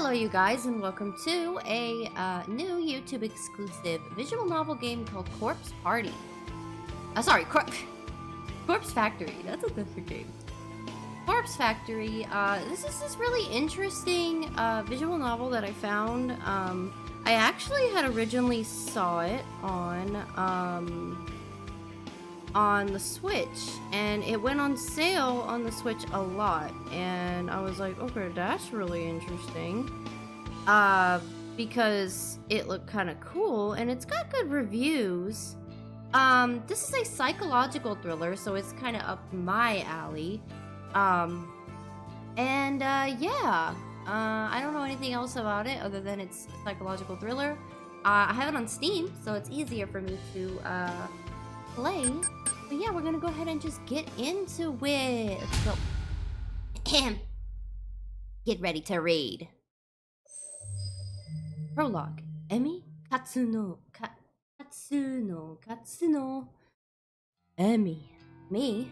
Hello, you guys, and welcome to a new YouTube exclusive visual novel game called Corpse Party. Sorry, Corpse Factory. That's a different game. Corpse Factory. This is this really interesting visual novel that I found. I actually had originally saw it on the Switch, and it went on sale on the Switch a lot, and I was like, okay, that's really interesting, because it looked kind of cool and it's got good reviews. This is a psychological thriller, so it's kind of up my alley. Yeah, I don't know anything else about it other than it's a psychological thriller. I have it on Steam, so it's easier for me to play. But yeah, we're gonna go ahead and just get into it. Let's go. Get ready to read. Prologue. Emi Katsuno. Emi. Me?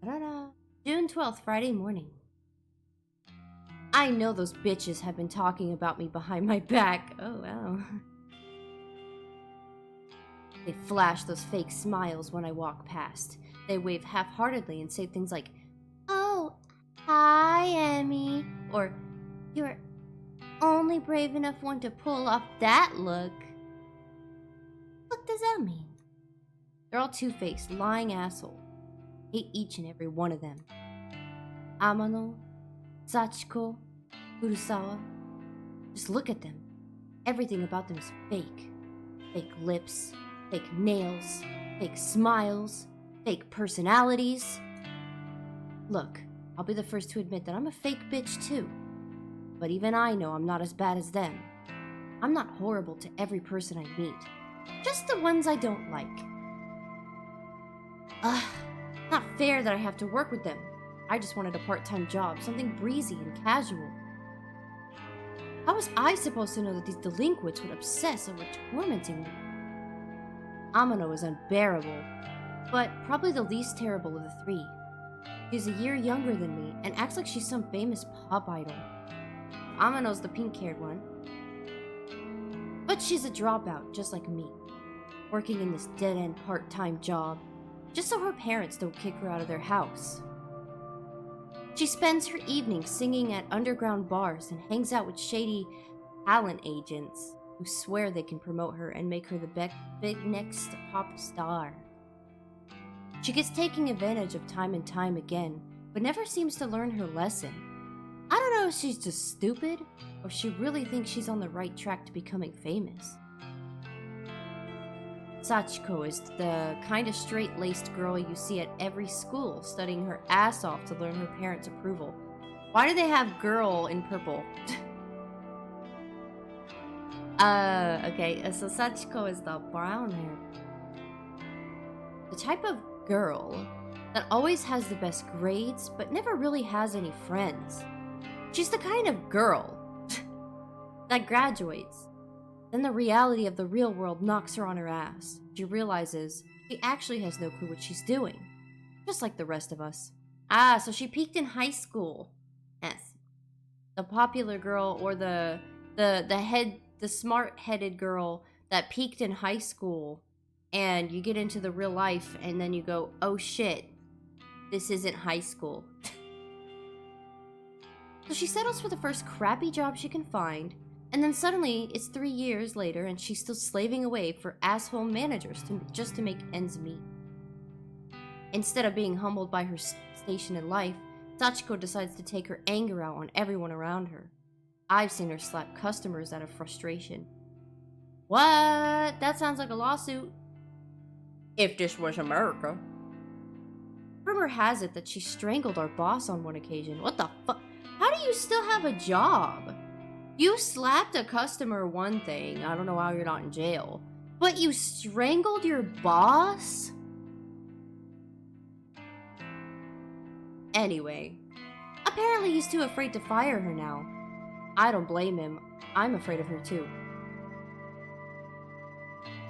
Ta-da-da. June 12th, Friday morning. I know those bitches have been talking about me behind my back. Oh, wow. They flash those fake smiles when I walk past. They wave half-heartedly and say things like, "Oh, hi, Emmy," or "You're only brave enough one to pull off that look." What does that mean? They're all two-faced, lying assholes. Hate each and every one of them. Amano, Sachiko, Furusawa. Just look at them. Everything about them is fake. Fake lips, fake nails, fake smiles, fake personalities. Look, I'll be the first to admit that I'm a fake bitch too. But even I know I'm not as bad as them. I'm not horrible to every person I meet. Just the ones I don't like. Not fair that I have to work with them. I just wanted a part-time job, something breezy and casual. How was I supposed to know that these delinquents would obsess over tormenting me? Amano is unbearable, but probably the least terrible of the three. She's a year younger than me and acts like she's some famous pop idol. Amano's the pink-haired one. But she's a dropout, just like me, working in this dead-end part-time job, just so her parents don't kick her out of their house. She spends her evenings singing at underground bars and hangs out with shady talent agents who swear they can promote her and make her the big next pop star. She gets taken advantage of time and time again, but never seems to learn her lesson. I don't know if she's just stupid, or she really thinks she's on the right track to becoming famous. Sachiko is the kind of straight-laced girl you see at every school, studying her ass off to learn her parents' approval. Why do they have girl in purple? Okay, so Sachiko is the brown hair. The type of girl that always has the best grades, but never really has any friends. She's the kind of girl that graduates. Then the reality of the real world knocks her on her ass. She realizes she actually has no clue what she's doing. Just like the rest of us. So she peaked in high school. Yes. The popular girl, or the smart-headed girl that peaked in high school, and you get into the real life and then you go, oh shit, this isn't high school. So she settles for the first crappy job she can find, and then suddenly it's 3 years later and she's still slaving away for asshole managers just to make ends meet. Instead of being humbled by her station in life, Sachiko decides to take her anger out on everyone around her. I've seen her slap customers out of frustration. What? That sounds like a lawsuit. If this was America. Rumor has it that she strangled our boss on one occasion. What the fuck? How do you still have a job? You slapped a customer, one thing. I don't know how you're not in jail. But you strangled your boss? Anyway, apparently he's too afraid to fire her now. I don't blame him. I'm afraid of her too.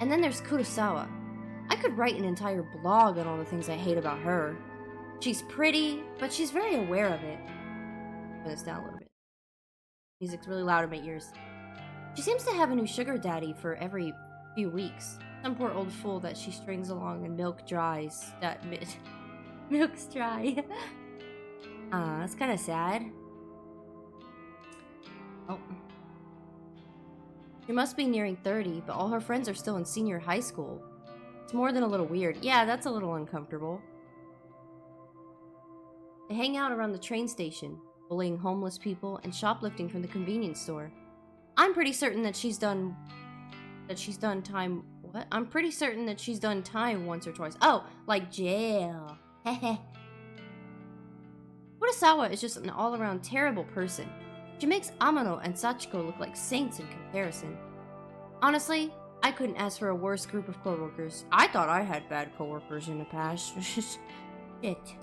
And then there's Kurosawa. I could write an entire blog on all the things I hate about her. She's pretty, but she's very aware of it. Put this down a little bit. Music's really loud in my ears. She seems to have a new sugar daddy for every few weeks. Some poor old fool that she strings along and milk's dry. That's kind of sad. Oh. She must be nearing 30, but all her friends are still in senior high school. It's more than a little weird. Yeah, that's a little uncomfortable. They hang out around the train station, bullying homeless people and shoplifting from the convenience store. I'm pretty certain that she's done time. What? I'm pretty certain that she's done time once or twice. Oh, like jail. Heh. Kurosawa is just an all-around terrible person. She makes Amano and Sachiko look like saints in comparison. Honestly, I couldn't ask for a worse group of coworkers. I thought I had bad coworkers in the past. Shit.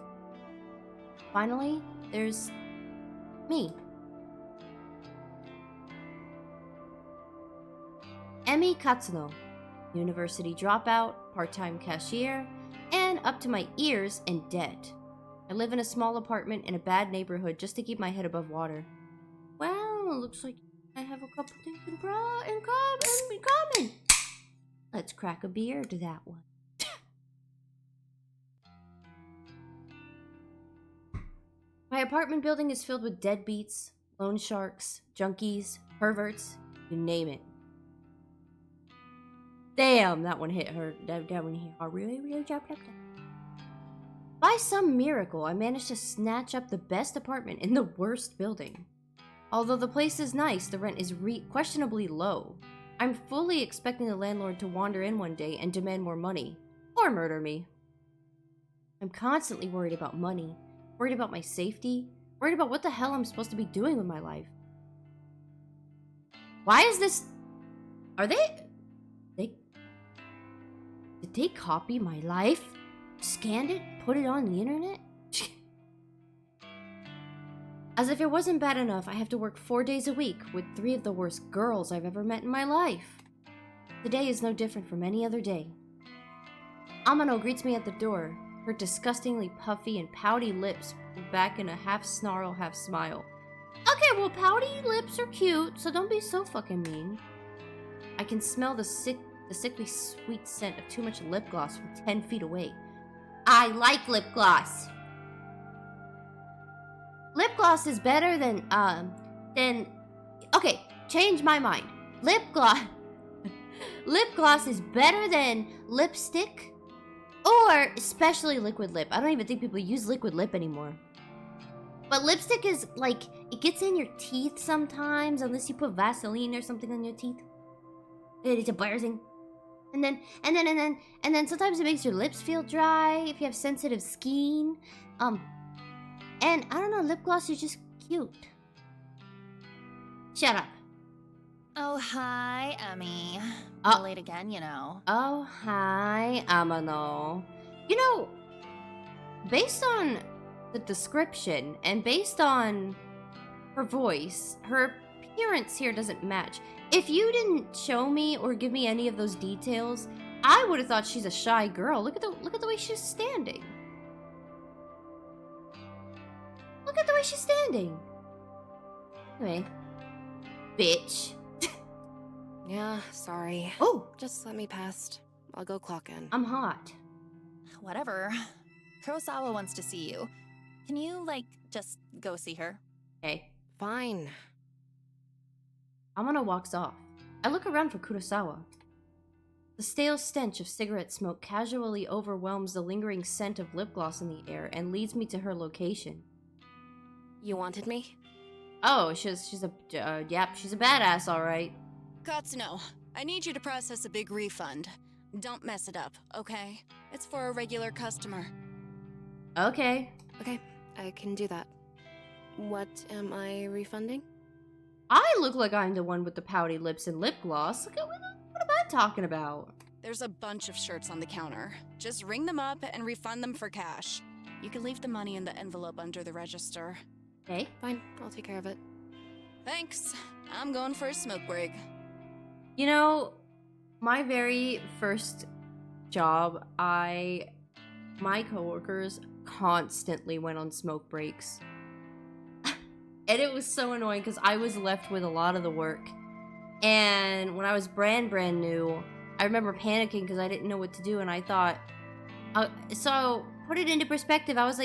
Finally, there's me. Emi Katsuno, university dropout, part-time cashier, and up to my ears in debt. I live in a small apartment in a bad neighborhood just to keep my head above water. Well, looks like I have a couple things in common. Let's crack a beer to that one. My apartment building is filled with deadbeats, loan sharks, junkies, perverts, you name it. Damn, that one hit her. That one hit her. Really. By some miracle, I managed to snatch up the best apartment in the worst building. Although the place is nice, the rent is questionably low. I'm fully expecting the landlord to wander in one day and demand more money. Or murder me. I'm constantly worried about money. Worried about my safety. Worried about what the hell I'm supposed to be doing with my life. Why is this... Did they copy my life? Scanned it? Put it on the internet? As if it wasn't bad enough, I have to work 4 days a week with 3 of the worst girls I've ever met in my life. Today is no different from any other day. Amano greets me at the door, her disgustingly puffy and pouty lips pulled back in a half snarl, half smile. Okay, well, pouty lips are cute, so don't be so fucking mean. I can smell the sickly sweet scent of too much lip gloss from 10 feet away. I like lip gloss. Lip gloss is better than, okay, change my mind. Lip gloss is better than lipstick or especially liquid lip. I don't even think people use liquid lip anymore. But lipstick is like, it gets in your teeth sometimes unless you put Vaseline or something on your teeth. It's embarrassing. And then sometimes it makes your lips feel dry if you have sensitive skin. And I don't know, lip gloss is just cute. Shut up. Oh, hi, Emmy. Late again, you know. Oh, hi, Amano. You know, based on the description and based on her voice, her appearance here doesn't match. If you didn't show me or give me any of those details, I would have thought she's a shy girl. Look at the way she's standing. Look at the way she's standing. Anyway. Bitch. Yeah, sorry. Oh! Just let me past. I'll go clock in. I'm hot. Whatever. Kurosawa wants to see you. Can you, just go see her? Okay. Fine. Amano walks off. I look around for Kurosawa. The stale stench of cigarette smoke casually overwhelms the lingering scent of lip gloss in the air and leads me to her location. You wanted me? Oh, she's a badass, all right. Katsuno, I need you to process a big refund. Don't mess it up, okay? It's for a regular customer. Okay. Okay, I can do that. What am I refunding? I look like I'm the one with the pouty lips and lip gloss. Look at what am I talking about? There's a bunch of shirts on the counter. Just ring them up and refund them for cash. You can leave the money in the envelope under the register. Okay. Fine, I'll take care of it. Thanks. I'm going for a smoke break. You know, my very first job, my coworkers constantly went on smoke breaks. And it was so annoying because I was left with a lot of the work. And when I was brand new, I remember panicking because I didn't know what to do. And I thought, so put it into perspective. I was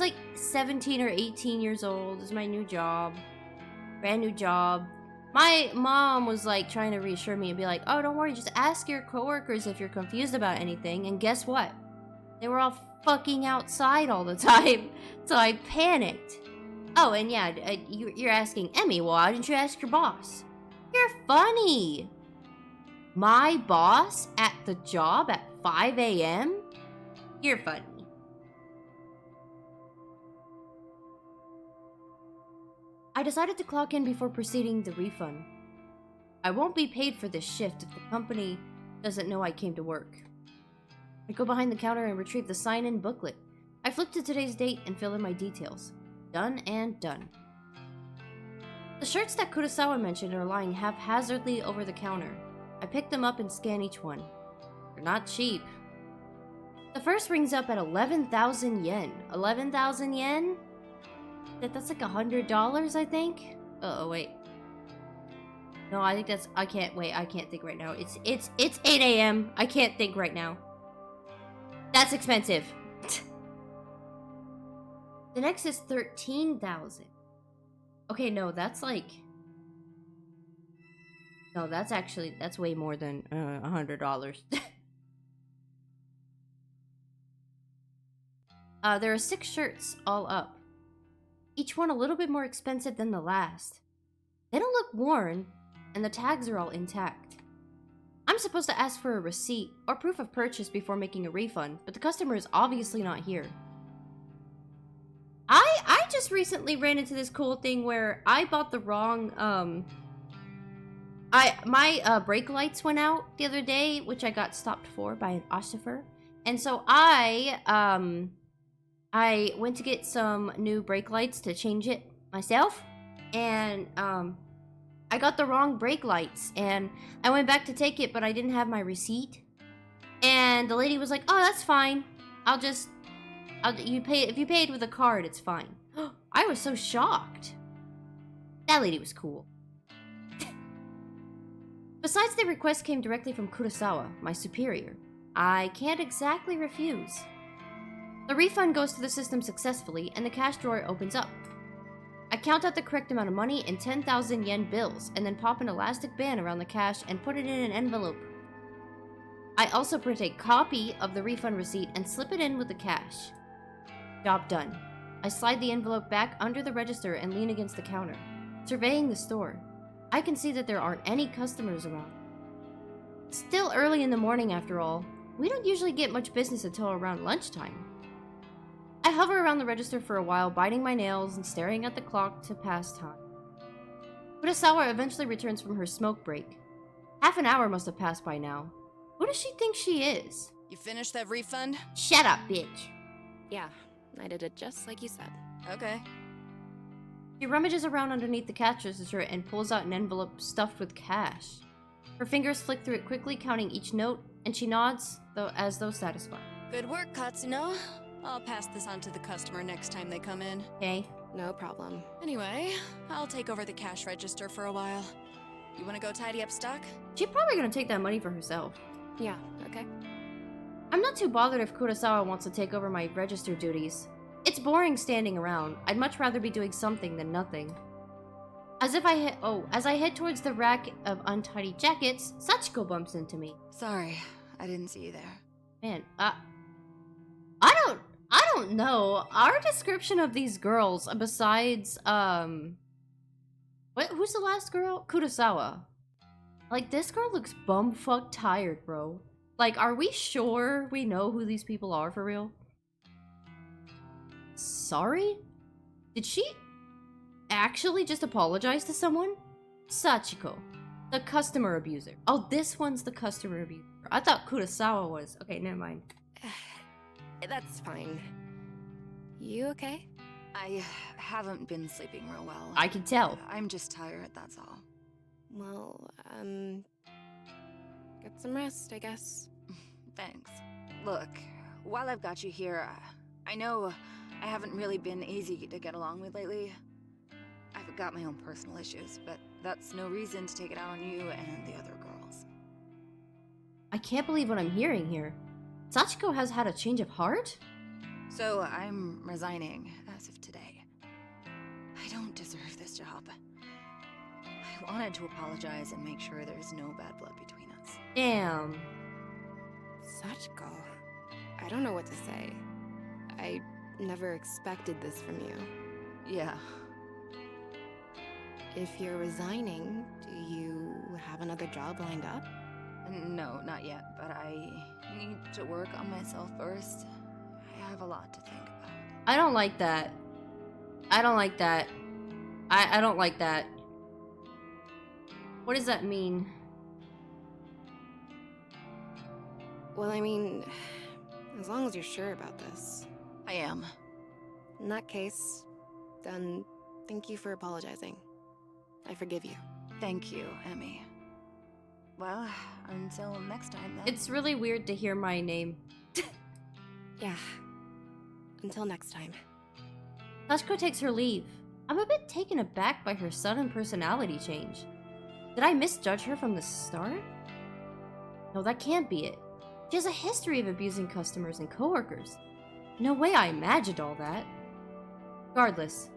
like 17 or 18 years old. This is my new job. Brand new job. My mom was like trying to reassure me and be like, oh, don't worry, just ask your coworkers if you're confused about anything. And guess what? They were all fucking outside all the time. So I panicked. Oh, and yeah, you're asking Emmy, well, why didn't you ask your boss? You're funny. My boss at the job at 5 a.m.? You're funny. I decided to clock in before proceeding the refund. I won't be paid for this shift if the company doesn't know I came to work. I go behind the counter and retrieve the sign-in booklet. I flip to today's date and fill in my details. Done and done. The shirts that Kurosawa mentioned are lying haphazardly over the counter. I pick them up and scan each one. They're not cheap. The first rings up at 11,000 yen. 11,000 yen? That's like $100, I think? Uh-oh, wait. No, I think that's... I can't think right now. It's 8 a.m. I can't think right now. That's expensive. The next is 13,000. Okay, no, that's like... No, that's way more than $100. There are 6 shirts all up. Each one a little bit more expensive than the last. They don't look worn, and the tags are all intact. I'm supposed to ask for a receipt or proof of purchase before making a refund, but the customer is obviously not here. I just recently ran into this cool thing where I bought the wrong, my brake lights went out the other day, which I got stopped for by an officer. And so I went to get some new brake lights to change it myself. And, I got the wrong brake lights. And I went back to take it, but I didn't have my receipt. And the lady was like, oh, that's fine. If you pay it with a card, it's fine. I was so shocked. That lady was cool. Besides, the request came directly from Kurosawa, my superior. I can't exactly refuse. The refund goes through the system successfully, and the cash drawer opens up. I count out the correct amount of money in 10,000 yen bills, and then pop an elastic band around the cash and put it in an envelope. I also print a copy of the refund receipt and slip it in with the cash. Job done. I slide the envelope back under the register and lean against the counter, surveying the store. I can see that there aren't any customers around. It's still early in the morning after all. We don't usually get much business until around lunchtime. I hover around the register for a while, biting my nails and staring at the clock to pass time. Kurosawa eventually returns from her smoke break. Half an hour must have passed by now. Who does she think she is? You finished that refund? Shut up, bitch. Yeah, I did it just like you said. Okay. She rummages around underneath the cash register and pulls out an envelope stuffed with cash. Her fingers flick through it quickly, counting each note, and she nods, as though satisfied. Good work, Katsuno. I'll pass this on to the customer next time they come in. Okay. No problem. Anyway, I'll take over the cash register for a while. You want to go tidy up stock? She's probably gonna take that money for herself. Yeah, okay. I'm not too bothered if Kurosawa wants to take over my register duties. It's boring standing around. I'd much rather be doing something than nothing. As I head towards the rack of untidy jackets, Sachiko bumps into me. Sorry, I didn't see you there. Man, I don't know. Our description of these girls, besides, who's the last girl? Kurosawa. Like, this girl looks bumfuck tired, bro. Like, are we sure we know who these people are for real? Sorry? Did she actually just apologize to someone? Sachiko, the customer abuser. Oh, this one's the customer abuser. I thought Kurosawa was. Okay, never mind. That's fine. You okay? I haven't been sleeping real well. I can tell. I'm just tired, that's all. Well, get some rest, I guess. Thanks. Look, while I've got you here, I know I haven't really been easy to get along with lately. got my own personal issues, but that's no reason to take it out on you and the other girls. I can't believe what I'm hearing here. Sachiko has had a change of heart? So I'm resigning as of today. I don't deserve this job. I wanted to apologize and make sure there's no bad blood between us. Damn. Sachiko. I don't know what to say. I never expected this from you. Yeah. If you're resigning, do you have another job lined up? No, not yet, but I need to work on myself first. I have a lot to think about. I don't like that. I don't like that. I don't like that. What does that mean? Well, I mean, as long as you're sure about this. I am. In that case, then thank you for apologizing. I forgive you. Thank you, Emmy. Well, until next time then. It's really weird to hear my name. Yeah. Until next time. Sachiko takes her leave. I'm a bit taken aback by her sudden personality change. Did I misjudge her from the start? No, that can't be it. She has a history of abusing customers and coworkers. No way I imagined all that. Regardless,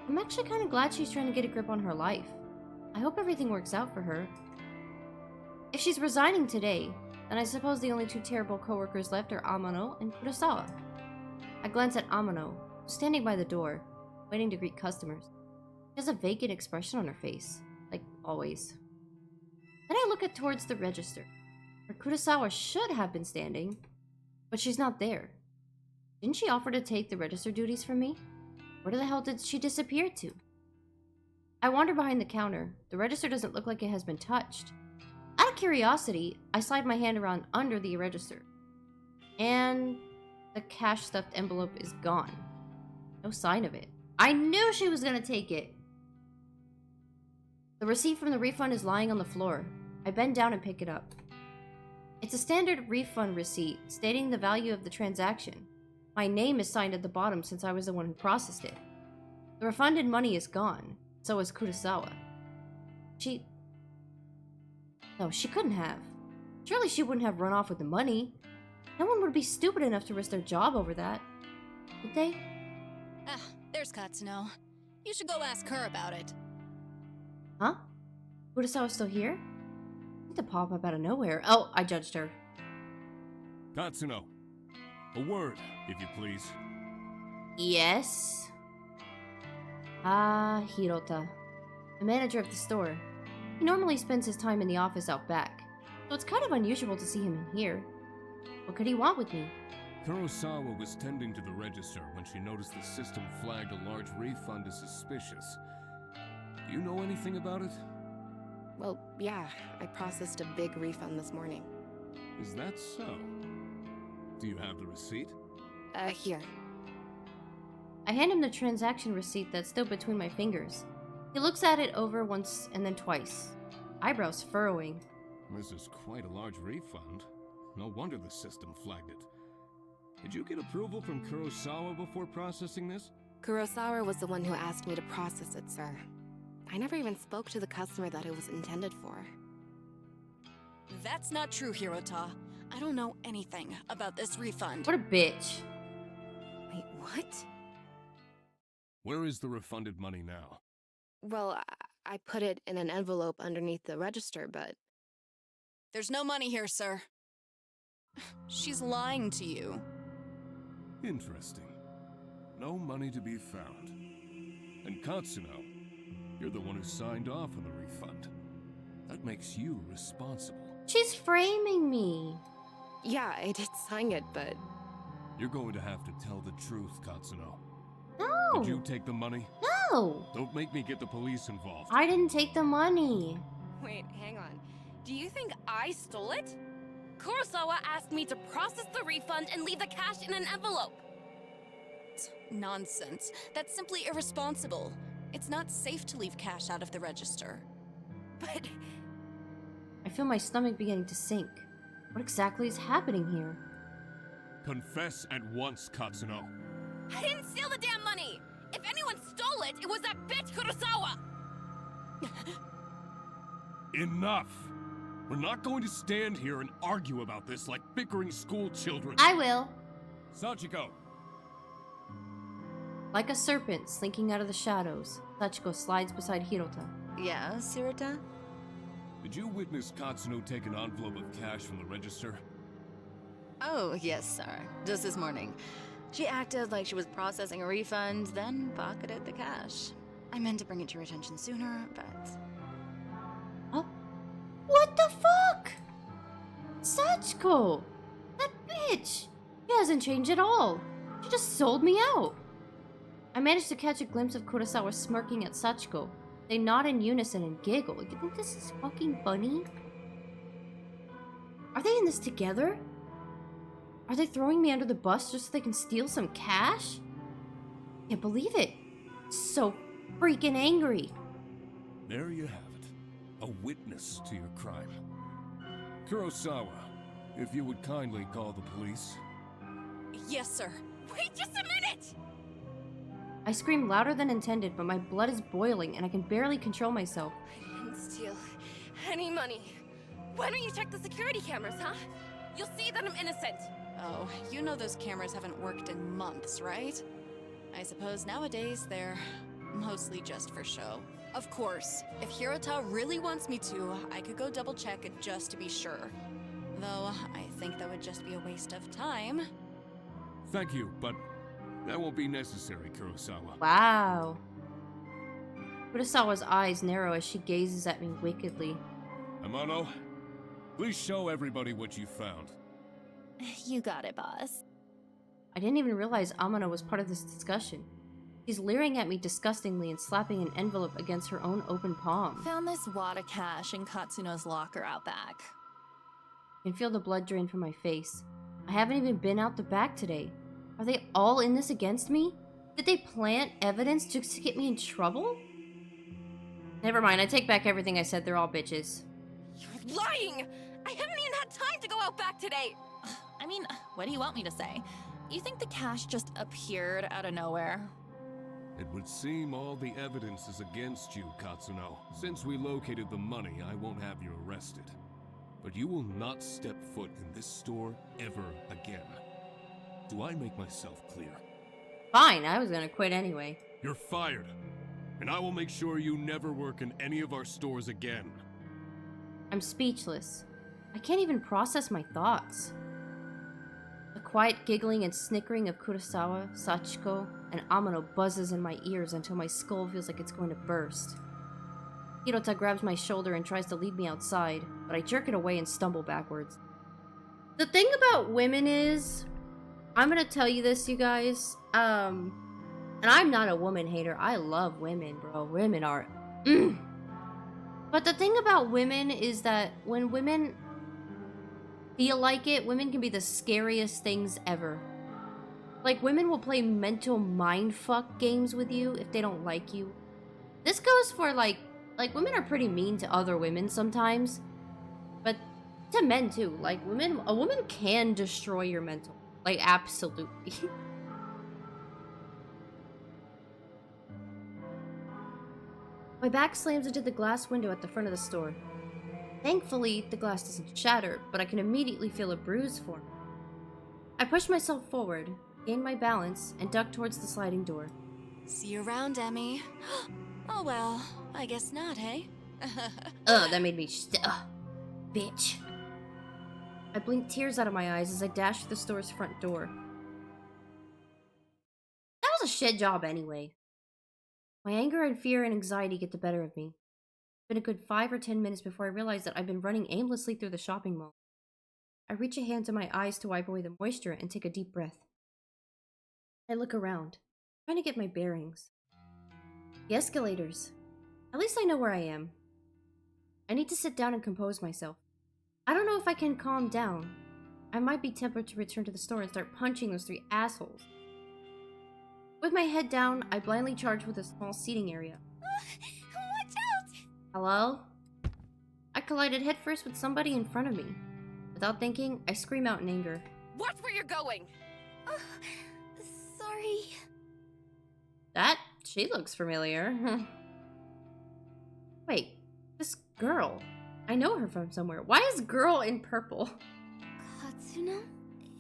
I'm actually kind of glad she's trying to get a grip on her life. I hope everything works out for her. If she's resigning today, then I suppose the only two terrible coworkers left are Amano and Kurosawa. I glance at Amano, who's standing by the door, waiting to greet customers. She has a vacant expression on her face, like always. Then I look towards the register, where Kurosawa should have been standing, but she's not there. Didn't she offer to take the register duties from me? Where the hell did she disappear to? I wander behind the counter. The register doesn't look like it has been touched. Out of curiosity, I slide my hand around under the register. And the cash stuffed envelope is gone. No sign of it. I knew she was gonna take it! The receipt from the refund is lying on the floor. I bend down and pick it up. It's a standard refund receipt stating the value of the transaction. My name is signed at the bottom since I was the one who processed it. The refunded money is gone. So is Kurosawa. No, she couldn't have. Surely she wouldn't have run off with the money. No one would be stupid enough to risk their job over that. Would they? Ah, there's Katsuno. You should go ask her about it. Huh? Kurosawa's still here? Need to pop up out of nowhere. Oh, I judged her. Katsuno, a word, if you please. Yes? Ah, Hirota. The manager of the store. He normally spends his time in the office out back, so it's kind of unusual to see him in here. What could he want with me? Kurosawa was tending to the register when she noticed the system flagged a large refund as suspicious. Do you know anything about it? Well, yeah, I processed a big refund this morning. Is that so? Do you have the receipt? Here. I hand him the transaction receipt that's still between my fingers. He looks at it over once and then twice, eyebrows furrowing. This is quite a large refund. No wonder the system flagged it. Did you get approval from Kurosawa before processing this? Kurosawa was the one who asked me to process it, sir. I never even spoke to the customer that it was intended for. That's not true, Hirota. I don't know anything about this refund. What a bitch. Wait, what? Where is the refunded money now? Well, I put it in an envelope underneath the register, but... There's no money here, sir. She's lying to you. Interesting. No money to be found. And Katsuno, you're the one who signed off on the refund. That makes you responsible. She's framing me. Yeah, I did sign it, but... You're going to have to tell the truth, Katsuno. No. Did you take the money? No. Don't make me get the police involved. I didn't take the money. Wait, hang on. Do you think I stole it? Kurosawa asked me to process the refund and leave the cash in an envelope. Nonsense. That's simply irresponsible. It's not safe to leave cash out of the register. But I feel my stomach beginning to sink. What exactly is happening here? Confess at once, Katsuno. I didn't steal the damn money! If anyone stole it, it was that bitch Kurosawa! Enough! We're not going to stand here and argue about this like bickering school children. I will. Sachiko! Like a serpent slinking out of the shadows, Sachiko slides beside Hirota. Yeah, Sirota? Did you witness Katsuno take an envelope of cash from the register? Oh, yes, sir. Just this morning. She acted like she was processing a refund, then pocketed the cash. I meant to bring it to your attention sooner, but... Huh? What the fuck? Sachiko! That bitch! She hasn't changed at all. She just sold me out. I managed to catch a glimpse of Kurosawa smirking at Sachiko. They nod in unison and giggle. You think this is fucking funny? Are they in this together? Are they throwing me under the bus just so they can steal some cash? Can't believe it. So freaking angry. There you have it. A witness to your crime. Kurosawa, if you would kindly call the police. Yes, sir. Wait just a minute! I scream louder than intended, but my blood is boiling and I can barely control myself. I didn't steal any money. Why don't you check the security cameras, huh? You'll see that I'm innocent. Oh, you know those cameras haven't worked in months, right? I suppose nowadays they're mostly just for show. Of course, if Hirota really wants me to, I could go double check it just to be sure. Though, I think that would just be a waste of time. Thank you, but that won't be necessary, Kurosawa. Wow. Kurosawa's eyes narrow as she gazes at me wickedly. Amano, please show everybody what you found. You got it, boss. I didn't even realize Amano was part of this discussion. She's leering at me disgustingly and slapping an envelope against her own open palm. Found this wad of cash in Katsuno's locker out back. I can feel the blood drain from my face. I haven't even been out the back today. Are they all in this against me? Did they plant evidence just to get me in trouble? Never mind, I take back everything I said. They're all bitches. You're lying! I haven't even had time to go out back today! I mean, what do you want me to say? You think the cash just appeared out of nowhere? It would seem all the evidence is against you, Katsuno. Since we located the money, I won't have you arrested. But you will not step foot in this store ever again. Do I make myself clear? Fine, I was gonna quit anyway. You're fired. And I will make sure you never work in any of our stores again. I'm speechless. I can't even process my thoughts. The quiet giggling and snickering of Kurosawa, Sachiko, and Amano buzzes in my ears until my skull feels like it's going to burst. Hirota grabs my shoulder and tries to lead me outside, but I jerk it away and stumble backwards. The thing about women is, I'm gonna tell you this, you guys, and I'm not a woman hater. I love women, bro. Women are, But the thing about women is that when women feel like it, women can be the scariest things ever. Like, women will play mental mindfuck games with you if they don't like you. This goes for, like, women are pretty mean to other women sometimes. But to men, too. Like, a woman can destroy your mental. Like, absolutely. My back slams into the glass window at the front of the store. Thankfully, the glass doesn't shatter, but I can immediately feel a bruise form. I push myself forward, gain my balance, and duck towards the sliding door. See you around, Emmy. Oh well, I guess not, hey? Ugh, that made me bitch. I blink tears out of my eyes as I dash to the store's front door. That was a shit job anyway. My anger and fear and anxiety get the better of me. It's been a good 5 or 10 minutes before I realize that I've been running aimlessly through the shopping mall. I reach a hand to my eyes to wipe away the moisture and take a deep breath. I look around, trying to get my bearings. The escalators. At least I know where I am. I need to sit down and compose myself. I don't know if I can calm down. I might be tempted to return to the store and start punching those 3 assholes. With my head down, I blindly charge with a small seating area. Watch out! Hello? I collided headfirst with somebody in front of me. Without thinking, I scream out in anger. Watch where you're going! Sorry. She looks familiar. Wait, girl? I know her from somewhere. Why is girl in purple? Katsuno?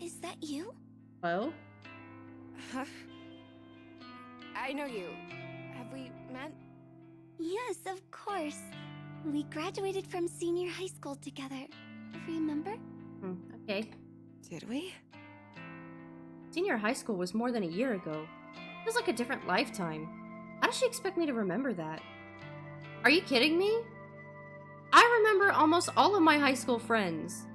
Is that you? Hello? Huh? I know you. Have we met? Yes, of course. We graduated from senior high school together. Remember? Okay. Did we? Senior high school was more than a year ago. Feels like a different lifetime. How does she expect me to remember that? Are you kidding me? I remember almost all of my high school friends.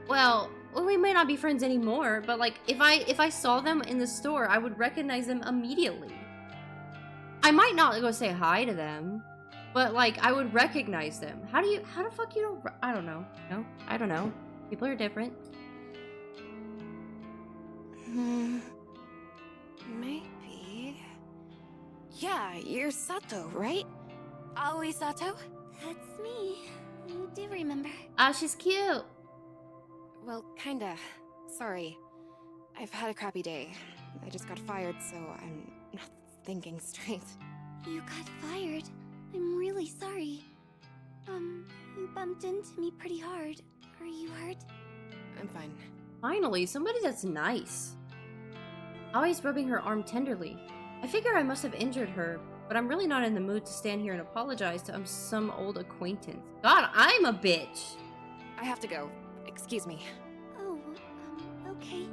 Well, we may not be friends anymore, but like if I saw them in the store, I would recognize them immediately. I might not go say hi to them, but like I would recognize them. How the fuck you don't? I don't know. No, I don't know. People are different. Maybe. Yeah, you're Sato, right? Aoi Sato? That's me. You do remember. Ah, she's cute. Well, kinda. Sorry. I've had a crappy day. I just got fired, so I'm not thinking straight. You got fired. I'm really sorry. You bumped into me pretty hard. Are you hurt? I'm fine. Finally, somebody that's nice. Aoi's rubbing her arm tenderly. I figure I must have injured her, but I'm really not in the mood to stand here and apologize to some old acquaintance. God, I'm a bitch! I have to go. Excuse me. Oh, okay.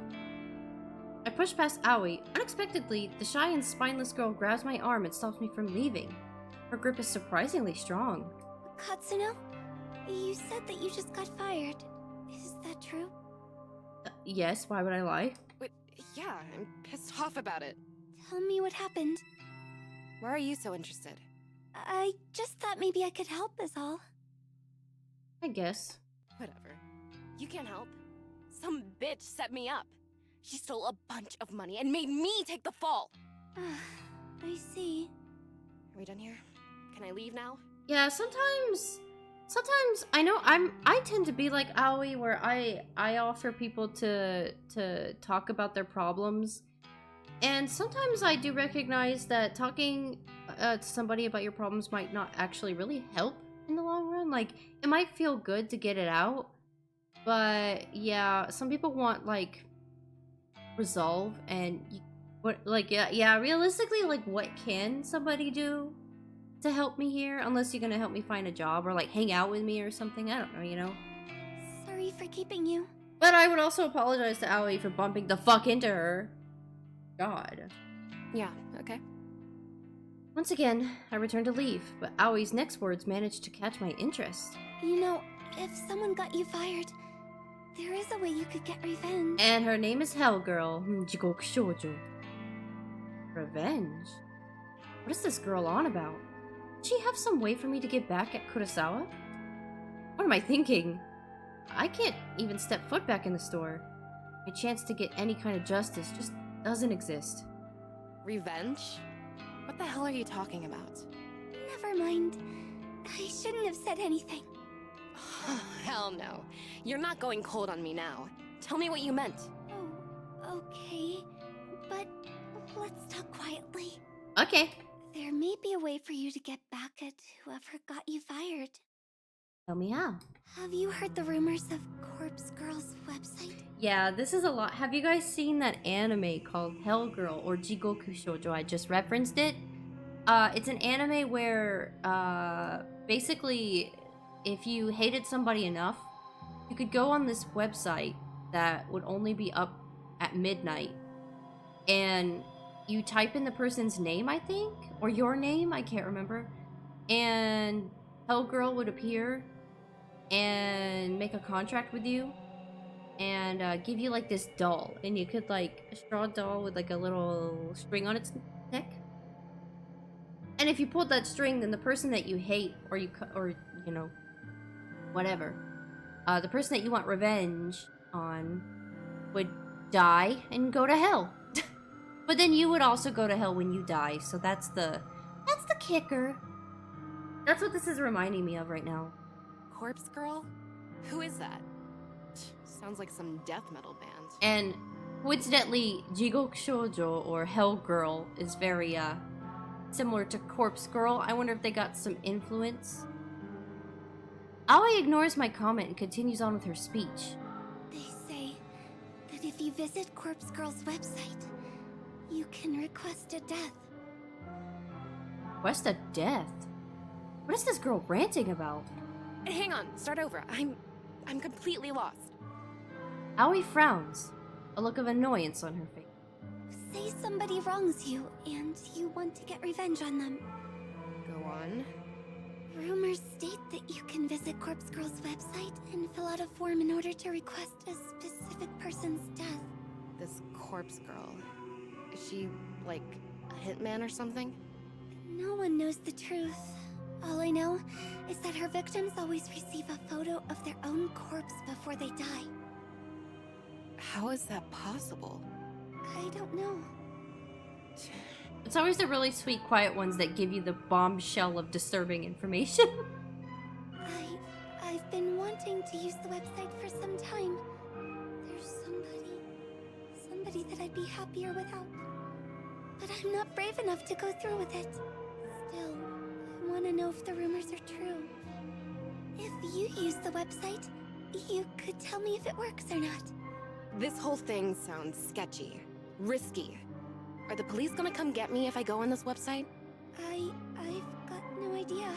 I push past Aoi. Unexpectedly, the shy and spineless girl grabs my arm and stops me from leaving. Her grip is surprisingly strong. Katsuno? You said that you just got fired. Is that true? Yes, why would I lie? But yeah, I'm pissed off about it. Tell me what happened. Why are you so interested? I just thought maybe I could help is all. I guess. Whatever. You can't help. Some bitch set me up. She stole a bunch of money and made me take the fall. I see. Are we done here? Can I leave now? Yeah, sometimes I know I tend to be like Aoi, where I offer people to talk about their problems, and sometimes I do recognize that talking to somebody about your problems might not actually really help in the long run. Like, it might feel good to get it out, but yeah, some people want like resolve, and realistically, like, what can somebody do to help me here, unless you're gonna help me find a job or like hang out with me or something? I don't know, you know? Sorry for keeping you. But I would also apologize to Aoi for bumping the fuck into her. God. Yeah, okay. Once again, I return to leave, but Aoi's next words managed to catch my interest. You know, if someone got you fired, there is a way you could get revenge. And her name is Hell Girl. Jigoku Shoujo. Revenge? What is this girl on about? Does she have some way for me to get back at Kurosawa? What am I thinking? I can't even step foot back in the store. My chance to get any kind of justice just doesn't exist. Revenge? What the hell are you talking about? Never mind. I shouldn't have said anything. Hell no. You're not going cold on me now. Tell me what you meant. Oh, okay. But let's talk quietly. Okay. There may be a way for you to get back at whoever got you fired. Tell me how. Have you heard the rumors of Corpse Girl's website? Yeah, this is a lot. Have you guys seen that anime called Hell Girl or Jigoku Shoujo? I just referenced it. It's an anime where, basically, if you hated somebody enough, you could go on this website that would only be up at midnight, and you type in the person's name, I think, or your name, I can't remember, and Hell Girl would appear and make a contract with you and give you like this doll, and you could like a straw doll with like a little string on its neck, and if you pulled that string, then the person that you hate or you know, whatever, the person that you want revenge on would die and go to hell. But then you would also go to hell when you die, so that's the kicker. That's what this is reminding me of right now. Corpse Girl? Who is that? Sounds like some death metal band. And coincidentally, Jigoku Shoujo or Hell Girl is very similar to Corpse Girl. I wonder if they got some influence. Aoi ignores my comment and continues on with her speech. They say that if you visit Corpse Girl's website, you can request a death. Request a death? What is this girl ranting about? Hang on, start over. I'm completely lost. Aoi frowns, a look of annoyance on her face. Say somebody wrongs you, and you want to get revenge on them. Go on. Rumors state that you can visit Corpse Girl's website and fill out a form in order to request a specific person's death. This corpse girl. Is she, like, a hitman or something? No one knows the truth. All I know is that her victims always receive a photo of their own corpse before they die. How is that possible? I don't know. It's always the really sweet, quiet ones that give you the bombshell of disturbing information. I've been wanting to use the website for some time. There's somebody that I'd be happier without. But I'm not brave enough to go through with it. Still, I want to know if the rumors are true. If you use the website, you could tell me if it works or not. This whole thing sounds sketchy. Risky. Are the police gonna come get me if I go on this website? I've got no idea.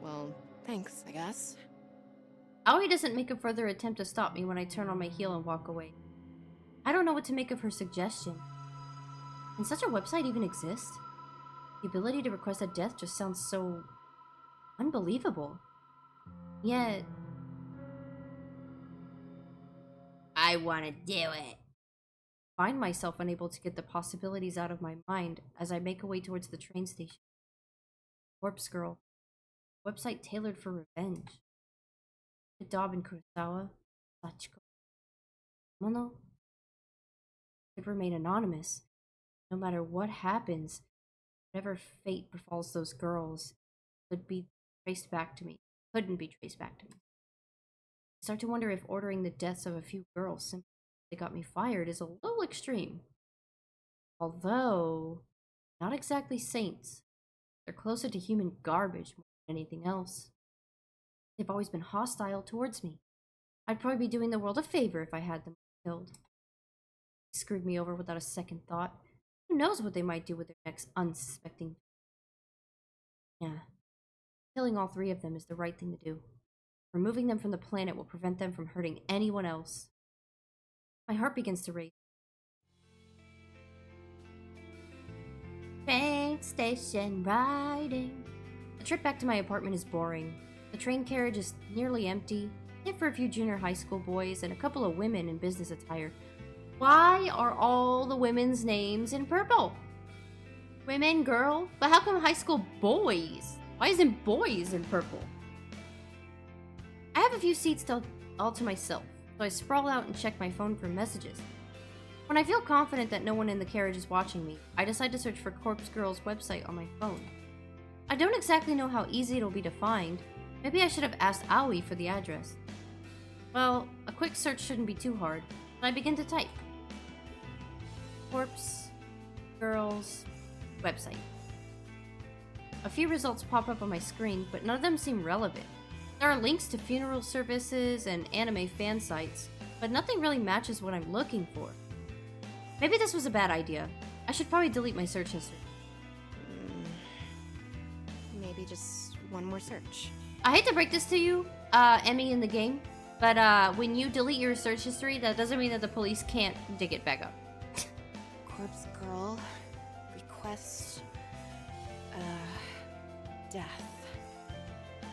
Well, thanks, I guess. Aoi doesn't make a further attempt to stop me when I turn on my heel and walk away. I don't know what to make of her suggestion. Can such a website even exist? The ability to request a death just sounds so unbelievable. Yet I want to do it. I find myself unable to get the possibilities out of my mind as I make a way towards the train station. Corpse Girl. Website tailored for revenge. Adobe Kurosawa. Sachiko. Mono. Could remain anonymous. No matter what happens, whatever fate befalls those girls could be traced back to me. Couldn't be traced back to me. I start to wonder if ordering the deaths of a few girls simply because they got me fired is a little extreme. Although, not exactly saints. They're closer to human garbage more than anything else. They've always been hostile towards me. I'd probably be doing the world a favor if I had them killed. They screwed me over without a second thought. Who knows what they might do with their next unsuspecting. Yeah. Killing all three of them is the right thing to do. Removing them from the planet will prevent them from hurting anyone else. My heart begins to race. Train station riding. The trip back to my apartment is boring. The train carriage is nearly empty, except for a few junior high school boys and a couple of women in business attire. Why are all the women's names in purple? Women, girl? But how come high school boys? Why isn't boys in purple? I have a few seats all to myself, so I sprawl out and check my phone for messages. When I feel confident that no one in the carriage is watching me, I decide to search for Corpse Girl's website on my phone. I don't exactly know how easy it'll be to find. Maybe I should have asked Aoi for the address. Well, a quick search shouldn't be too hard, and I begin to type. Corpse Girl's website. A few results pop up on my screen, but none of them seem relevant. There are links to funeral services and anime fan sites, but nothing really matches what I'm looking for. Maybe this was a bad idea. I should probably delete my search history. Maybe just one more search. I hate to break this to you, Emmy in the game, but when you delete your search history, that doesn't mean that the police can't dig it back up. Corpse Girl. Request... death.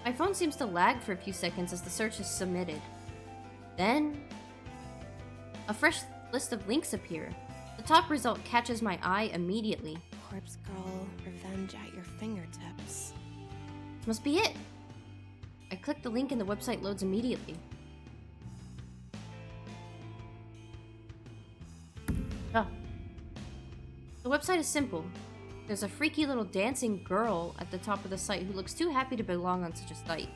My phone seems to lag for a few seconds as the search is submitted. Then, a fresh list of links appear. The top result catches my eye immediately. Corpse Girl, revenge at your fingertips. This must be it. I click the link and the website loads immediately. Oh. The website is simple. There's a freaky little dancing girl at the top of the site who looks too happy to belong on such a site.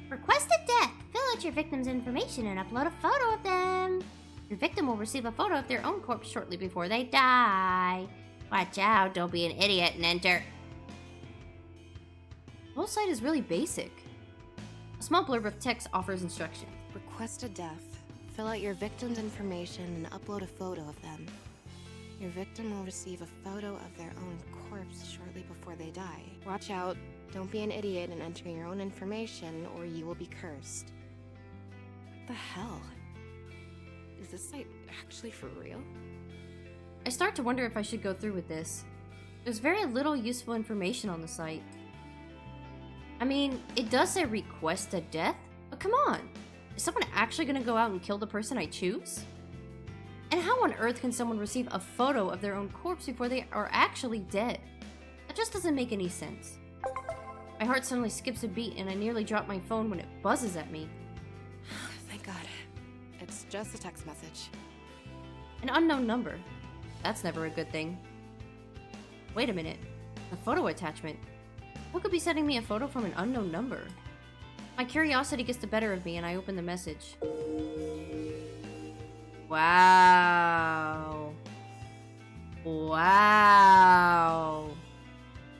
Request a death! Fill out your victim's information and upload a photo of them. Your victim will receive a photo of their own corpse shortly before they die. Watch out, don't be an idiot and enter. The whole site is really basic. A small blurb of text offers instructions. Request a death. Fill out your victim's information and upload a photo of them. Your victim will receive a photo of their own corpse shortly before they die. Watch out. Don't be an idiot and enter your own information, or you will be cursed. What the hell? Is this site actually for real? I start to wonder if I should go through with this. There's very little useful information on the site. I mean, it does say request a death, but come on. Is someone actually gonna go out and kill the person I choose? And how on earth can someone receive a photo of their own corpse before they are actually dead? That just doesn't make any sense. My heart suddenly skips a beat and I nearly drop my phone when it buzzes at me. Thank God. It's just a text message. An unknown number. That's never a good thing. Wait a minute. A photo attachment. Who could be sending me a photo from an unknown number? My curiosity gets the better of me and I open the message. Wow. Wow.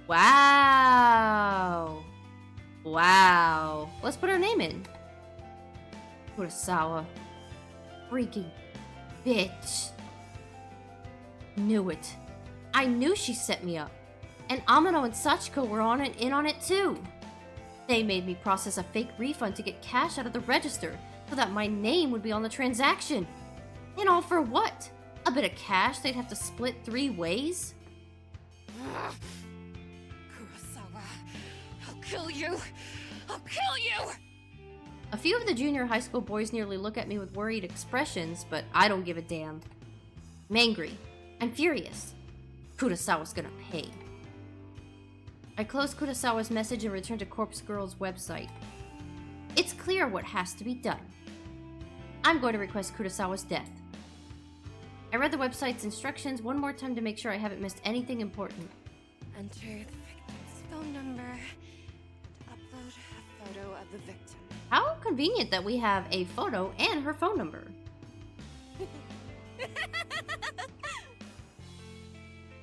Wow. Wow. Let's put her name in. Kurosawa. Freaking bitch. Knew it. I knew she set me up. And Amano and Sachiko were in on it too. They made me process a fake refund to get cash out of the register so that my name would be on the transaction. And all for what? A bit of cash they'd have to split 3 ways? Kurosawa, I'll kill you! I'll kill you! A few of the junior high school boys nearly look at me with worried expressions, but I don't give a damn. I'm angry. I'm furious. Kurosawa's gonna pay. I close Kurosawa's message and return to Corpse Girl's website. It's clear what has to be done. I'm going to request Kurosawa's death. I read the website's instructions one more time to make sure I haven't missed anything important. Enter the victim's phone number and upload a photo of the victim. How convenient that we have a photo and her phone number.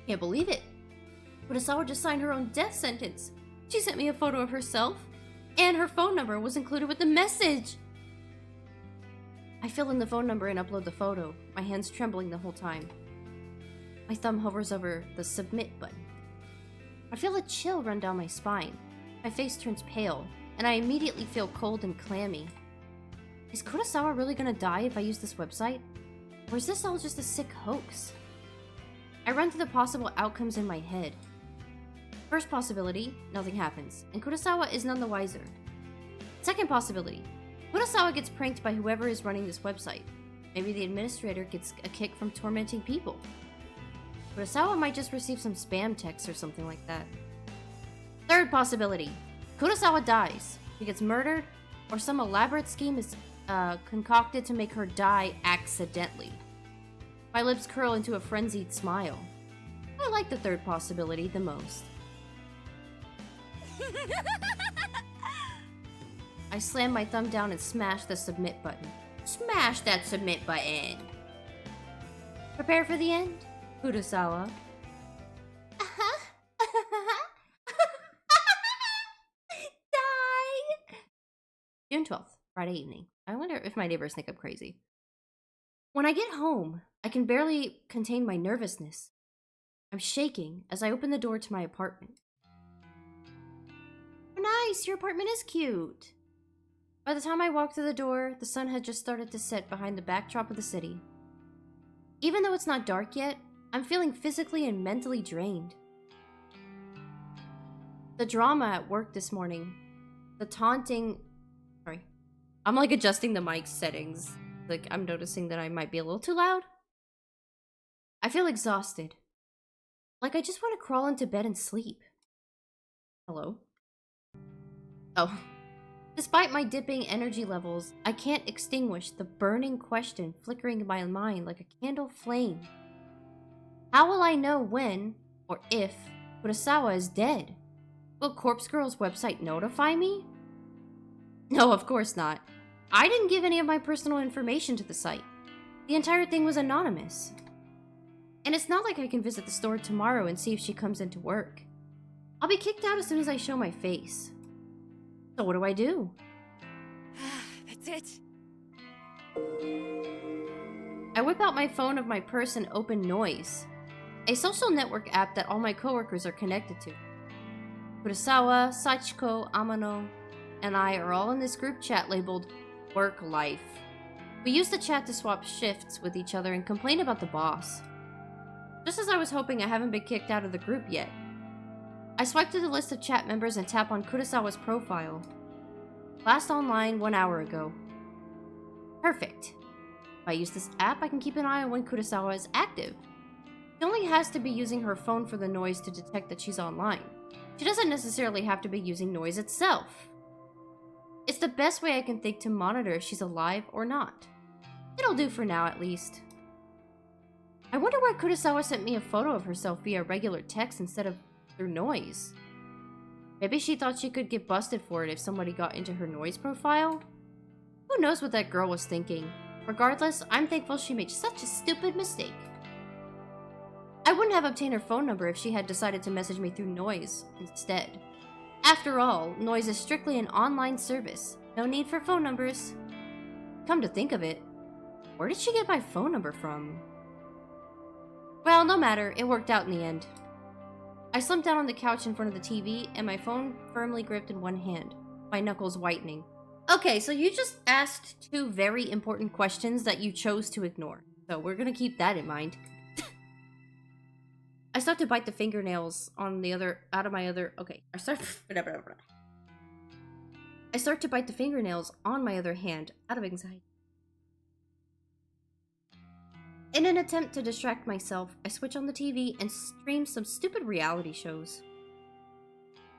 Can't believe it. Kurosawa just signed her own death sentence. She sent me a photo of herself, and her phone number was included with the message. I fill in the phone number and upload the photo, my hands trembling the whole time. My thumb hovers over the submit button. I feel a chill run down my spine. My face turns pale, and I immediately feel cold and clammy. Is Kurosawa really gonna die if I use this website? Or is this all just a sick hoax? I run through the possible outcomes in my head. First possibility, nothing happens, and Kurosawa is none the wiser. Second possibility, Kurosawa gets pranked by whoever is running this website. Maybe the administrator gets a kick from tormenting people. Kurosawa might just receive some spam texts or something like that. Third possibility, Kurosawa dies. He gets murdered, or some elaborate scheme is concocted to make her die accidentally. My lips curl into a frenzied smile. I like the third possibility the most. I slam my thumb down and smash the submit button. Smash that submit button! Prepare for the end, Kurosawa. Die! June 12th, Friday evening. I wonder if my neighbors think I'm crazy. When I get home, I can barely contain my nervousness. I'm shaking as I open the door to my apartment. Nice, your apartment is cute. By the time I walk through the door, the sun had just started to set behind the backdrop of the city. Even though it's not dark yet, I'm feeling physically and mentally drained. The drama at work this morning, the taunting... Sorry. I'm like adjusting the mic settings. Like, I'm noticing that I might be a little too loud. I feel exhausted. Like I just want to crawl into bed and sleep. Hello? Oh. Despite my dipping energy levels, I can't extinguish the burning question flickering in my mind like a candle flame. How will I know when, or if, Kurosawa is dead? Will Corpse Girl's website notify me? No, of course not. I didn't give any of my personal information to the site. The entire thing was anonymous. And it's not like I can visit the store tomorrow and see if she comes into work. I'll be kicked out as soon as I show my face. So what do I do? That's it. I whip out my phone of my purse and open Noise, a social network app that all my coworkers are connected to. Kurosawa, Sachiko, Amano, and I are all in this group chat labeled Work Life. We use the chat to swap shifts with each other and complain about the boss. Just as I was hoping, I haven't been kicked out of the group yet. I swipe through the list of chat members and tap on Kurosawa's profile. Last online 1 hour ago. Perfect. If I use this app, I can keep an eye on when Kurosawa is active. She only has to be using her phone for the Noise to detect that she's online. She doesn't necessarily have to be using Noise itself. It's the best way I can think to monitor if she's alive or not. It'll do for now, at least. I wonder why Kurosawa sent me a photo of herself via regular text instead of through Noise. Maybe she thought she could get busted for it if somebody got into her Noise profile? Who knows what that girl was thinking? Regardless, I'm thankful she made such a stupid mistake. I wouldn't have obtained her phone number if she had decided to message me through Noise instead. After all, Noise is strictly an online service. No need for phone numbers. Come to think of it, where did she get my phone number from? Well, no matter, it worked out in the end. I slumped down on the couch in front of the TV and my phone firmly gripped in one hand, my knuckles whitening. Okay, so you just asked two very important questions that you chose to ignore. So we're gonna keep that in mind. I start to bite the fingernails on the other, I start to bite the fingernails on my other hand out of anxiety. In an attempt to distract myself, I switch on the TV and stream some stupid reality shows.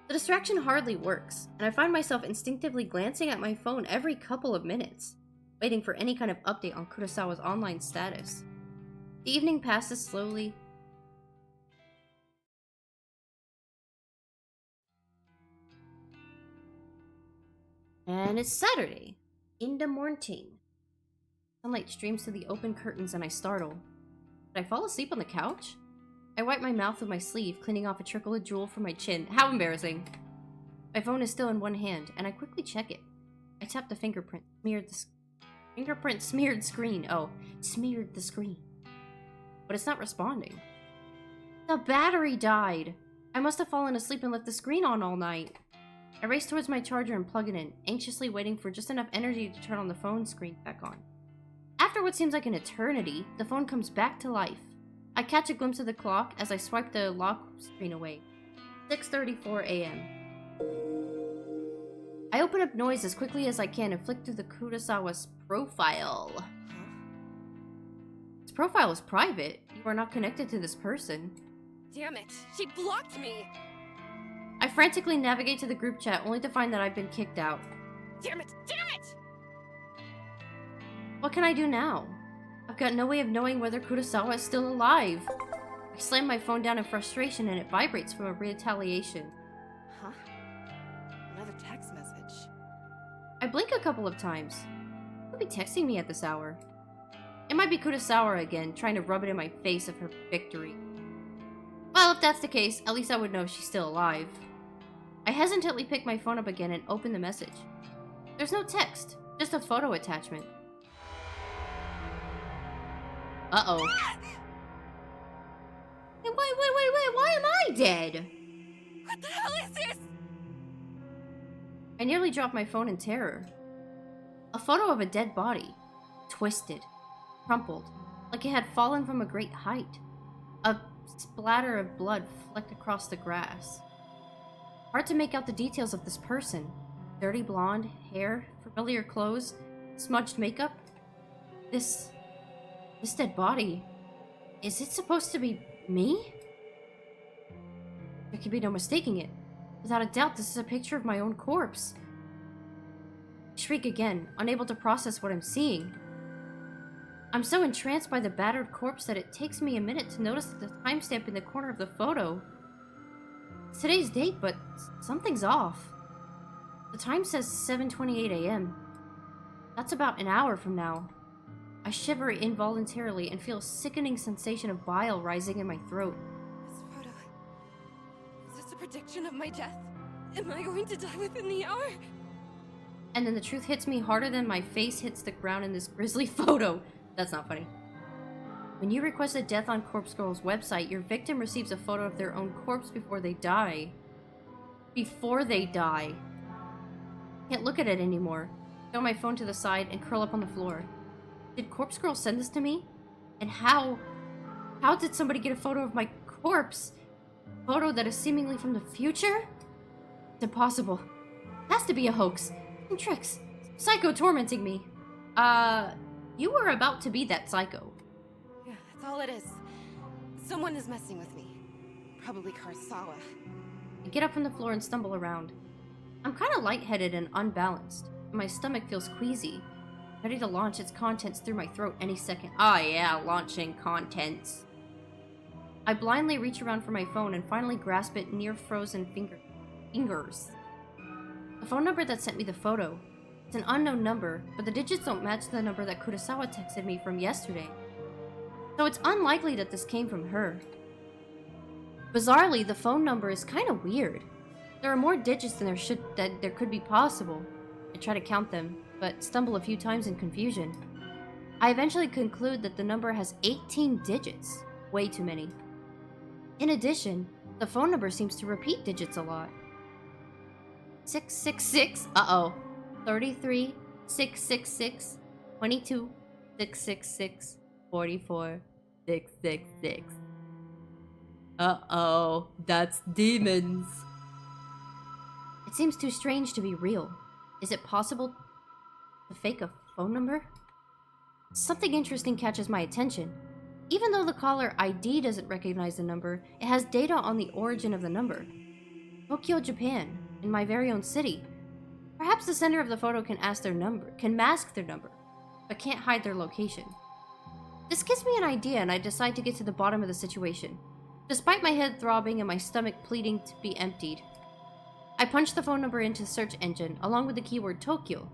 The distraction hardly works, and I find myself instinctively glancing at my phone every couple of minutes, waiting for any kind of update on Kurosawa's online status. The evening passes slowly. And it's Saturday, in the morning. Sunlight streams through the open curtains and I startle. Did I fall asleep on the couch? I wipe my mouth with my sleeve, cleaning off a trickle of drool from my chin. How embarrassing. My phone is still in one hand, and I quickly check it. I tap the fingerprint smeared screen. Oh, smeared the screen. But it's not responding. The battery died. I must have fallen asleep and left the screen on all night. I race towards my charger and plug it in, anxiously waiting for just enough energy to turn on the phone screen back on. After what seems like an eternity, the phone comes back to life. I catch a glimpse of the clock as I swipe the lock screen away. 6:34 a.m. I open up Noise as quickly as I can and flick through the Kurosawa's profile. His profile is private. You are not connected to this person. Damn it, she blocked me! I frantically navigate to the group chat only to find that I've been kicked out. Damn it, damn it! What can I do now? I've got no way of knowing whether Kurosawa is still alive. I slam my phone down in frustration and it vibrates from a retaliation. Huh? Another text message. I blink a couple of times. Who could be texting me at this hour? It might be Kurosawa again, trying to rub it in my face of her victory. Well, if that's the case, at least I would know she's still alive. I hesitantly pick my phone up again and open the message. There's no text, just a photo attachment. Uh-oh. Hey, wait, why am I dead? What the hell is this? I nearly dropped my phone in terror. A photo of a dead body. Twisted. Crumpled. Like it had fallen from a great height. A splatter of blood flecked across the grass. Hard to make out the details of this person. Dirty blonde hair, familiar clothes, smudged makeup. This dead body. Is it supposed to be me? There can be no mistaking it. Without a doubt, this is a picture of my own corpse. I shriek again, unable to process what I'm seeing. I'm so entranced by the battered corpse that it takes me a minute to notice the timestamp in the corner of the photo. It's today's date, but something's off. The time says 7:28 a.m. That's about an hour from now. I shiver involuntarily and feel a sickening sensation of bile rising in my throat. This photo. Is this a prediction of my death? Am I going to die within the hour? And then the truth hits me harder than my face hits the ground in this grisly photo. That's not funny. When you request a death on Corpse Girl's website, your victim receives a photo of their own corpse before they die. Before they die. Can't look at it anymore. Throw my phone to the side and curl up on the floor. Did Corpse Girl send this to me? And how did somebody get a photo of my corpse? A photo that is seemingly from the future? It's impossible. It has to be a hoax. Some tricks. Psycho tormenting me. You were about to be that psycho. Yeah, that's all it is. Someone is messing with me. Probably Kurosawa. I get up from the floor and stumble around. I'm kind of lightheaded and unbalanced. My stomach feels queasy, ready to launch its contents through my throat any second. Ah, yeah, launching contents. I blindly reach around for my phone and finally grasp it near frozen fingers. The phone number that sent me the photo. It's an unknown number, but the digits don't match the number that Kurosawa texted me from yesterday. So it's unlikely that this came from her. Bizarrely, the phone number is kind of weird. There are more digits than there could be possible. I try to count them, but stumble a few times in confusion. I eventually conclude that the number has 18 digits. Way too many. In addition, the phone number seems to repeat digits a lot. 666, 33, 666, 22, 666, 44, 666. That's demons. It seems too strange to be real. Is it possible to fake a phone number? Something interesting catches my attention. Even though the caller ID doesn't recognize the number, it has data on the origin of the number. Tokyo, Japan, in my very own city. Perhaps the sender of the photo can mask their number, but can't hide their location. This gives me an idea and I decide to get to the bottom of the situation. Despite my head throbbing and my stomach pleading to be emptied, I punch the phone number into the search engine along with the keyword Tokyo.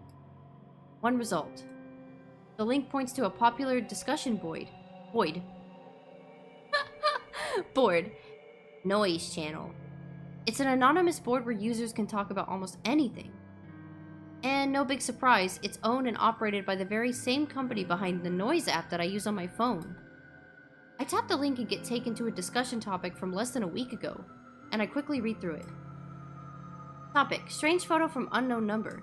One result. The link points to a popular discussion board. Noise channel. It's an anonymous board where users can talk about almost anything. And no big surprise, it's owned and operated by the very same company behind the Noise app that I use on my phone. I tap the link and get taken to a discussion topic from less than a week ago, and I quickly read through it. Topic: strange photo from unknown number.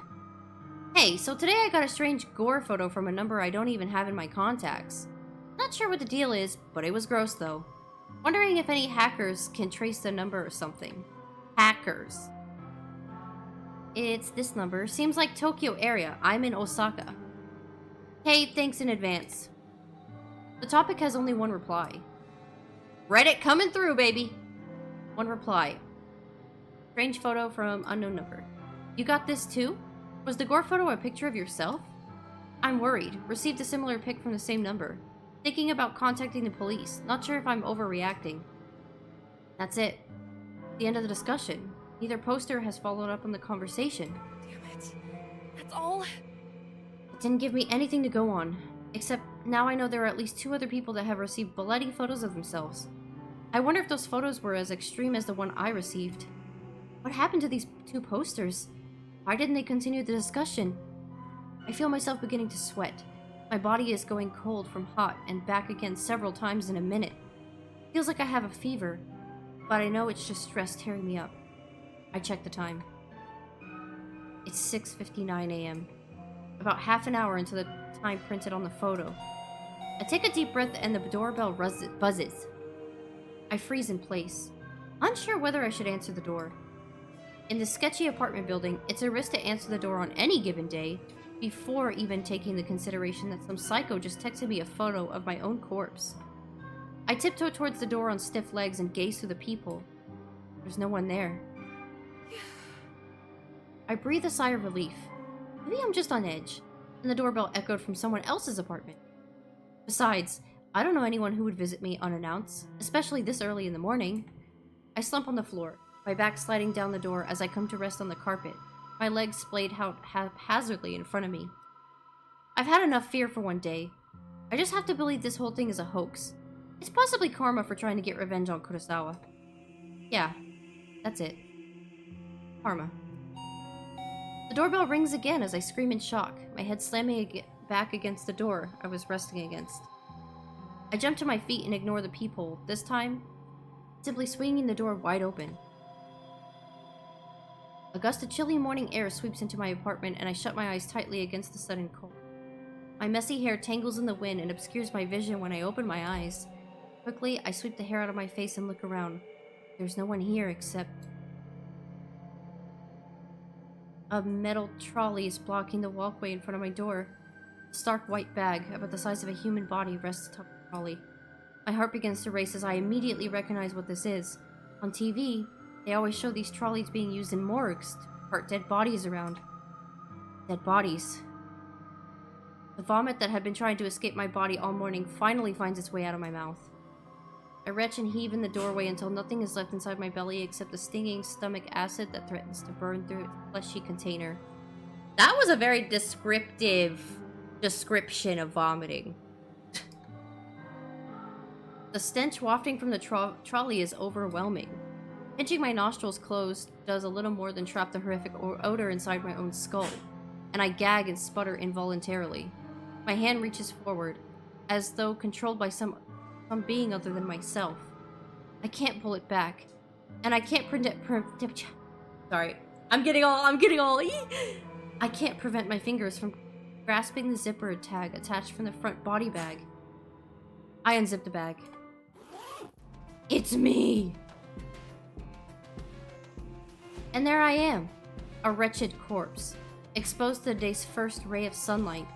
Hey, so today I got a strange gore photo from a number I don't even have in my contacts. Not sure what the deal is, but it was gross though. Wondering if any hackers can trace the number or something. Hackers. It's this number. Seems like Tokyo area. I'm in Osaka. Hey, thanks in advance. The topic has only one reply. Reddit coming through, baby. One reply. Strange photo from unknown number. You got this too? Was the gore photo a picture of yourself? I'm worried. Received a similar pic from the same number. Thinking about contacting the police. Not sure if I'm overreacting. That's it. The end of the discussion. Neither poster has followed up on the conversation. Damn it. That's all? It didn't give me anything to go on. Except now I know there are at least 2 other people that have received bloody photos of themselves. I wonder if those photos were as extreme as the one I received. What happened to these 2 posters? Why didn't they continue the discussion? I feel myself beginning to sweat. My body is going cold from hot and back again several times in a minute. Feels like I have a fever, but I know it's just stress tearing me up. I check the time. It's 6:59 a.m. About half an hour into the time printed on the photo. I take a deep breath and the doorbell buzzes. I freeze in place, unsure whether I should answer the door. In this sketchy apartment building, it's a risk to answer the door on any given day, before even taking the consideration that some psycho just texted me a photo of my own corpse. I tiptoe towards the door on stiff legs and gaze through the peephole. There's no one there. I breathe a sigh of relief. Maybe I'm just on edge, and the doorbell echoed from someone else's apartment. Besides, I don't know anyone who would visit me unannounced, especially this early in the morning. I slump on the floor, my back sliding down the door as I come to rest on the carpet, my legs splayed out haphazardly in front of me. I've had enough fear for one day. I just have to believe this whole thing is a hoax. It's possibly karma for trying to get revenge on Kurosawa. Yeah, that's it. Karma. The doorbell rings again as I scream in shock, my head slamming back against the door I was resting against. I jump to my feet and ignore the peephole, this time simply swinging the door wide open. A gust of chilly morning air sweeps into my apartment and I shut my eyes tightly against the sudden cold. My messy hair tangles in the wind and obscures my vision when I open my eyes. Quickly, I sweep the hair out of my face and look around. There's no one here except... a metal trolley is blocking the walkway in front of my door. A stark white bag, about the size of a human body, rests atop the trolley. My heart begins to race as I immediately recognize what this is. On TV, they always show these trolleys being used in morgues to cart dead bodies around. Dead bodies. The vomit that had been trying to escape my body all morning finally finds its way out of my mouth. I retch and heave in the doorway until nothing is left inside my belly except the stinging stomach acid that threatens to burn through its fleshy container. That was a very descriptive description of vomiting. The stench wafting from the trolley is overwhelming. Pinching my nostrils closed does a little more than trap the horrific odor inside my own skull, and I gag and sputter involuntarily. My hand reaches forward, as though controlled by some being other than myself. I can't pull it back, and I can't sorry, I'm getting all I can't prevent my fingers from grasping the zipper tag attached from the front body bag. I unzip the bag. It's me! And there I am, a wretched corpse, exposed to the day's first ray of sunlight.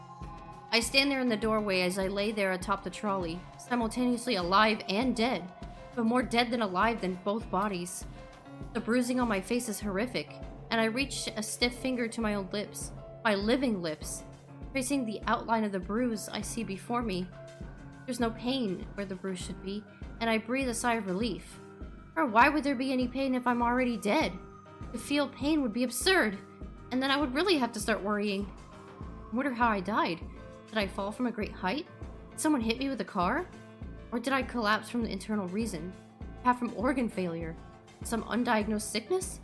I stand there in the doorway as I lay there atop the trolley, simultaneously alive and dead, but more dead than alive than both bodies. The bruising on my face is horrific, and I reach a stiff finger to my own lips, my living lips, tracing the outline of the bruise I see before me. There's no pain where the bruise should be, and I breathe a sigh of relief. Or why would there be any pain if I'm already dead? To feel pain would be absurd, and then I would really have to start worrying. I wonder how I died. Did I fall from a great height? Did someone hit me with a car? Or did I collapse from the internal reason? Perhaps from organ failure? Some undiagnosed sickness?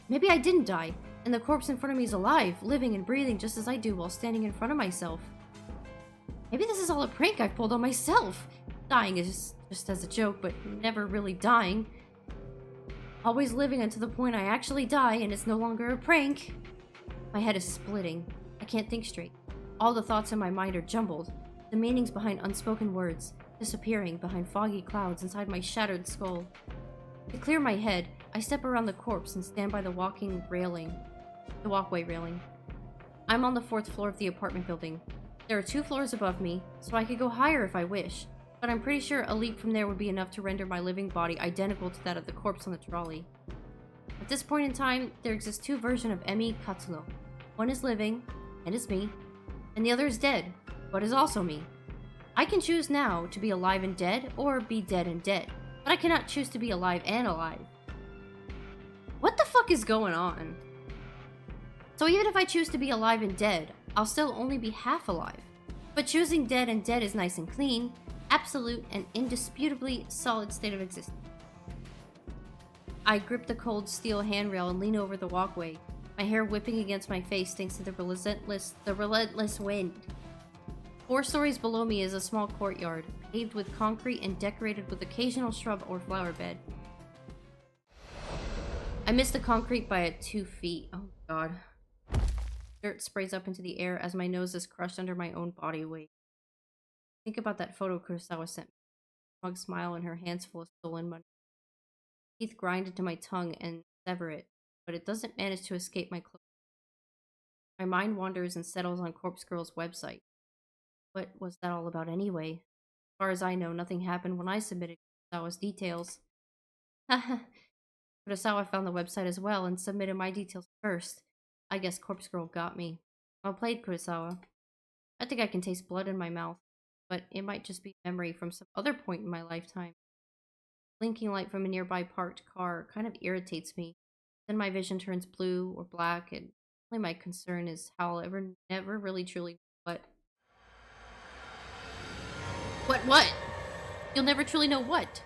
Maybe I didn't die, and the corpse in front of me is alive, living and breathing just as I do while standing in front of myself. Maybe this is all a prank I've pulled on myself. Dying is just as a joke, but never really dying. Always living until the point I actually die and it's no longer a prank. My head is splitting. I can't think straight. All the thoughts in my mind are jumbled, the meanings behind unspoken words, disappearing behind foggy clouds inside my shattered skull. To clear my head, I step around the corpse and stand by the walkway railing. I'm on the 4th floor of the apartment building. There are 2 floors above me, so I could go higher if I wish, but I'm pretty sure a leap from there would be enough to render my living body identical to that of the corpse on the trolley. At this point in time, there exists 2 versions of Emi Katsuno. One is living, and is me, and the other is dead, but is also me. I can choose now to be alive and dead, or be dead and dead, but I cannot choose to be alive and alive. What the fuck is going on? So even if I choose to be alive and dead, I'll still only be half alive. But choosing dead and dead is nice and clean, absolute and indisputably solid state of existence. I grip the cold steel handrail and lean over the walkway, my hair whipping against my face thanks to the relentless wind. 4 stories below me is a small courtyard, paved with concrete and decorated with occasional shrub or flower bed. I miss the concrete by 2 feet. Oh god. Dirt sprays up into the air as my nose is crushed under my own body weight. Think about that photo Kurosawa sent me. A smug smile and her hands full of stolen money. Teeth grind into my tongue and sever it, but it doesn't manage to escape my close. My mind wanders and settles on Corpse Girl's website. What was that all about anyway? As far as I know, nothing happened when I submitted Kurosawa's details. Kurosawa found the website as well and submitted my details first. I guess Corpse Girl got me. Well played, Kurosawa. I think I can taste blood in my mouth, but it might just be memory from some other point in my lifetime. Blinking light from a nearby parked car kind of irritates me. Then my vision turns blue or black, and only my concern is how I'll never really truly what. What? You'll never truly know what.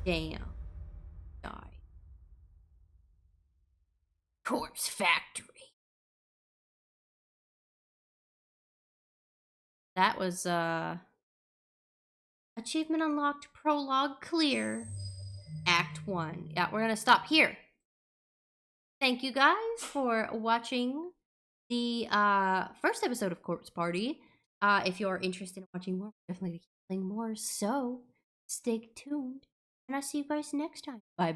Damn. Die. Corpse Factory. That was, achievement unlocked, prologue clear, Act 1. Yeah, we're gonna stop here. Thank you guys for watching the first episode of Corpse Party. If you're interested in watching more, definitely keep playing more, so stay tuned. And I'll see you guys next time. Bye.